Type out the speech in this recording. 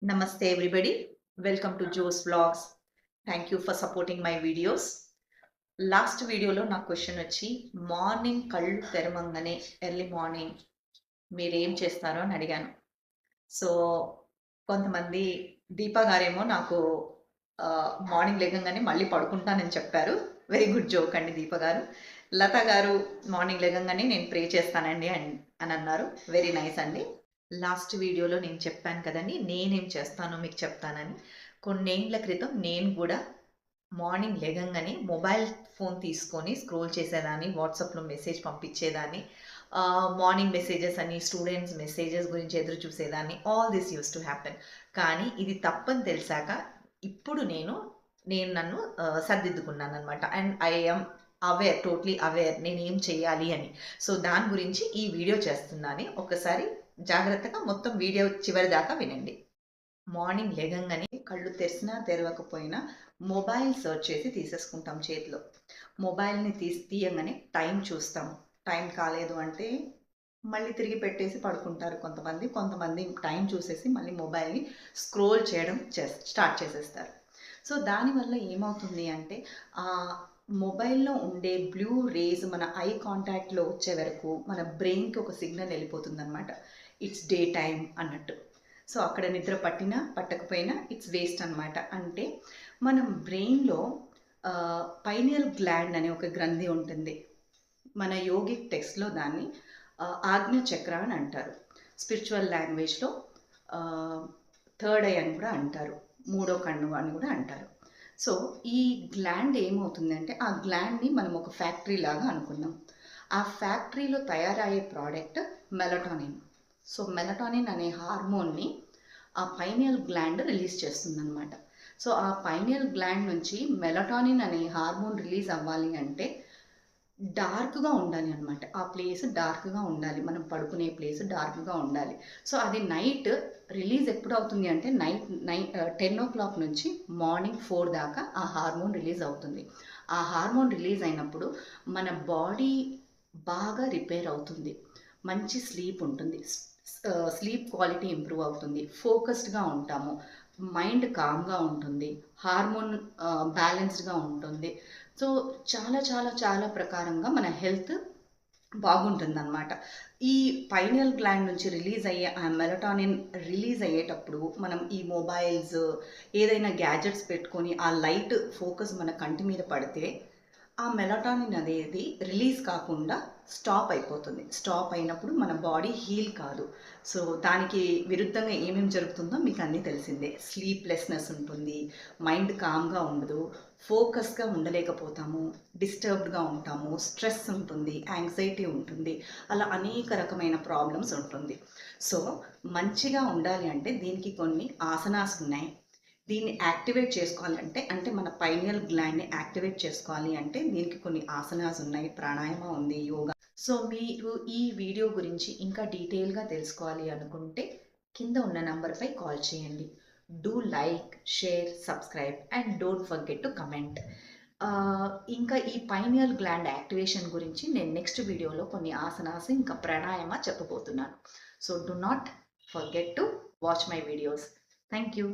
Namaste everybody. Welcome to Joe's Vlogs. Thank you for supporting my videos. Last వీడియోలో నా question వచ్చి morning కళ్ళు తెరవంగానే early morning మీరేం చేస్తారో అని అడిగాను. సో కొంతమంది దీపా గారేమో నాకు మార్నింగ్ లేగంగానే మళ్ళీ పడుకుంటానని చెప్పారు. వెరీ గుడ్ జోక్ అండి దీప గారు. లత గారు మార్నింగ్ లేగంగానే నేను ప్రే చేస్తానండి అని అన్నారు. వెరీ నైస్ అండి. లాస్ట్ వీడియోలో నేను చెప్పాను కదండి నేనేం చేస్తానో మీకు చెప్తానని. కొన్నేండ్ల క్రితం నేను కూడా మార్నింగ్ లేగంగానే మొబైల్ ఫోన్ తీసుకొని స్క్రోల్ చేసేదాన్ని, వాట్సాప్లో మెసేజ్ పంపించేదాన్ని, మార్నింగ్ మెసేజెస్ అని స్టూడెంట్స్ మెసేజెస్ గురించి ఎదురు చూసేదాన్ని. All this use to happen. కానీ ఇది తప్పని తెలిసాక ఇప్పుడు నేను నన్ను సర్దిద్దుకున్నాను అనమాట. And I am aware, totally aware నేను ఏం చేయాలి అని. సో దాని గురించి ఈ వీడియో చేస్తున్నాను. ఒకసారి జాగ్రత్తగా మొత్తం వీడియో చివరి దాకా వినండి. మార్నింగ్ లేగంగానే కళ్ళు తెరిచినా తెరవకపోయినా మొబైల్ సర్చ్ చేసి తీసేసుకుంటాం చేతిలో. మొబైల్ని తీయంగానే టైం చూస్తాం. టైం కాలేదు అంటే మళ్ళీ తిరిగి పెట్టేసి పడుకుంటారు కొంతమంది టైం చూసేసి మళ్ళీ మొబైల్ని స్క్రోల్ చేయడం స్టార్ట్ చేసేస్తారు. సో దానివల్ల ఏమవుతుంది అంటే మొబైల్లో ఉండే బ్లూ రేస్ మన ఐ కాంటాక్ట్లో వచ్చే వరకు మన బ్రెయిన్కి ఒక సిగ్నల్ వెళ్ళిపోతుంది అనమాట. ఇట్స్ డే టైం అన్నట్టు. సో అక్కడ నిద్ర పట్టినా పట్టకపోయినా ఇట్స్ వేస్ట్ అనమాట. అంటే మనం బ్రెయిన్లో పైనియల్ గ్లాండ్ అనే ఒక గ్రంథి ఉంటుంది. మన యోగిక్ టెక్స్ట్లో దాన్ని ఆజ్ఞ చక్ర అని అంటారు. స్పిరిచువల్ లాంగ్వేజ్లో థర్డ్ ఐ అని కూడా అంటారు, మూడో కన్ను అని కూడా అంటారు. సో ఈ గ్లాండ్ ఏమవుతుందంటే ఆ గ్లాండ్ని మనం ఒక ఫ్యాక్టరీ లాగా అనుకుందాం. ఆ ఫ్యాక్టరీలో తయారయ్యే ప్రోడక్ట్ మెలటోనిన్. సో మెలటోనిన్ అనే హార్మోన్ని ఆ పైనియల్ గ్లాండ్ రిలీజ్ చేస్తుందన్నమాట. సో ఆ పైనియల్ గ్లాండ్ నుంచి మెలటోనిన్ అనే హార్మోన్ రిలీజ్ అవ్వాలి అంటే డార్క్గా ఉండాలి అనమాట. ఆ ప్లేస్ డార్క్గా ఉండాలి, మనం పడుకునే ప్లేస్ డార్క్గా ఉండాలి. సో అది నైట్ రిలీజ్ ఎప్పుడు అవుతుంది అంటే నైట్ 10 o'clock నుంచి మార్నింగ్ 4 దాకా ఆ హార్మోన్ రిలీజ్ అవుతుంది. ఆ హార్మోన్ రిలీజ్ అయినప్పుడు మన బాడీ బాగా రిపేర్ అవుతుంది, మంచి స్లీప్ ఉంటుంది, స్లీప్ క్వాలిటీ ఇంప్రూవ్ అవుతుంది, ఫోకస్డ్గా ఉంటాము, మైండ్ కామ్గా ఉంటుంది, హార్మోన్ బ్యాలెన్స్డ్గా ఉంటుంది. సో చాలా చాలా చాలా ప్రకారంగా మన హెల్త్ బాగుంటుందన్నమాట. ఈ పైనియల్ గ్లాండ్ నుంచి రిలీజ్ అయ్యే ఆ మెలటోనిన్ రిలీజ్ అయ్యేటప్పుడు మనం ఈ మొబైల్స్ ఏదైనా గ్యాజెట్స్ పెట్టుకొని ఆ లైట్ ఫోకస్ మన కంటి మీద పడితే ఆ మెలటోనిన్ అనేది రిలీజ్ కాకుండా స్టాప్ అయిపోతుంది. స్టాప్ అయినప్పుడు మన బాడీ హీల్ కాదు. సో దానికి విరుద్ధంగా ఏమేమి జరుగుతుందో మీకు అన్నీ తెలిసిందే. స్లీప్లెస్నెస్ ఉంటుంది, మైండ్ కామ్గా ఉండదు, ఫోకస్గా ఉండలేకపోతాము, డిస్టర్బ్డ్గా ఉంటాము, స్ట్రెస్ ఉంటుంది, యాంగ్జైటీ ఉంటుంది, అలా అనేక రకమైన ప్రాబ్లమ్స్ ఉంటుంది. సో మంచిగా ఉండాలి అంటే దీనికి కొన్ని ఆసనాస్ ఉన్నాయి. దీన్ని యాక్టివేట్ చేసుకోవాలంటే అంటే మన పైనియల్ గ్లాండ్ని యాక్టివేట్ చేసుకోవాలి అంటే దీనికి కొన్ని ఆసనాస్ ఉన్నాయి, ప్రాణాయామ ఉంది, యోగా. సో మీరు ఈ వీడియో గురించి ఇంకా డీటెయిల్గా తెలుసుకోవాలి అనుకుంటే కింద ఉన్న నంబర్పై కాల్ చేయండి. Do like, share, subscribe and don't forget to comment. ఇంకా ఈ పైనియల్ గ్లాండ్ యాక్టివేషన్ గురించి నేను నెక్స్ట్ వీడియోలో కొన్ని ఆసనాస్ ఇంకా ప్రాణాయామ చెప్పబోతున్నాను. So do not forget to watch my videos. Thank you.